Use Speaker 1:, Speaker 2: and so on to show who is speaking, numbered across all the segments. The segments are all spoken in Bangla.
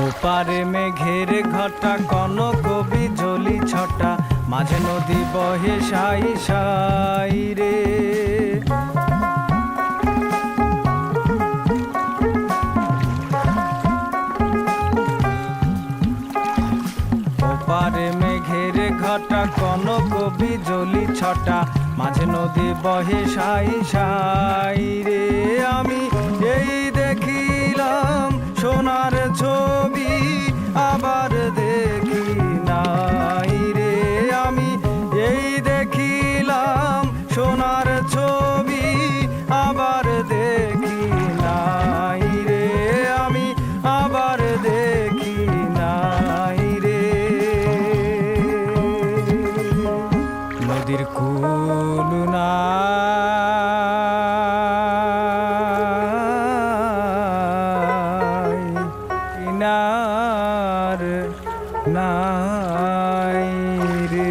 Speaker 1: ওপারে মেঘের ঘটা কনক বিজলি ছটা, মাঝে নদী বহে সাই সাই রে। ওপারে মেঘের ঘটা কনক বিজলি ছটা, মাঝে নদী বহে সাই সাই রে। আমি এই দেখিলাম সোনার ছবি, আবার দেখি নাই রে। আমি এই দেখিলাম সোনার ছবি, আবার দেখি নাই রে। আমি আবার দেখি নাই রে। নদীর কুল নাই, কিনার নাই রে।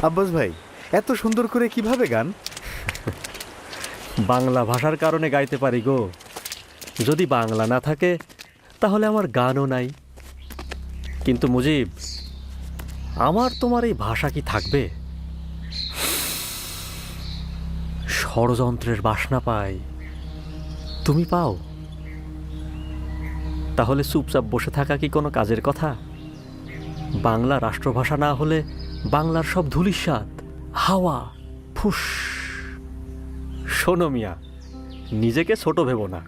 Speaker 2: আব্বাস ভাই, এত সুন্দর করে কিভাবে গান?
Speaker 3: বাংলা ভাষার কারণে গাইতে পারি গো। যদি বাংলা না থাকে তাহলে আমার গানও নাই। কিন্তু মুজিব, আমার তোমার এই ভাষা কি থাকবে? ষড়যন্ত্রের বাসনা পাই, তুমি পাও। তাহলে চুপচাপ বসে থাকা কি কোনো কাজের কথা? বাংলা রাষ্ট্রভাষা না হলে বাংলার সব ধূলিসাৎ, হাওয়া, ফুস। শোনো মিয়া, নিজেকে ছোট ভেবো না।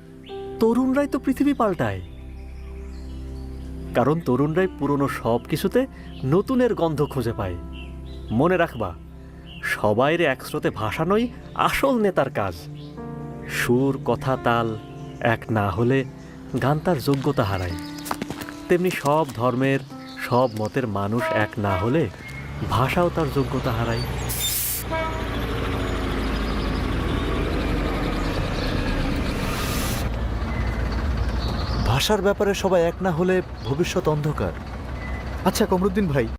Speaker 3: তরুণরাই তো পৃথিবী পাল্টায়। কারণ তরুণরাই পুরনো সব কিছুতে নতুনের গন্ধ খুঁজে পায়। মনে রাখবা, সবাইরে একস্রোতে ভাসানোই আসল নেতার কাজ। সুর, কথা, তাল এক না হলে গান তার যোগ্যতা হারায়। তেমনি সব ধর্মের, সব মতের মানুষ এক না হলে ভাষাও তার যোগ্যতা হারায়।
Speaker 2: ভাষার ব্যাপারে সবাই এক না হলে ভবিষ্যৎ অন্ধকার। আচ্ছা কমরুদ্দিন ভাই,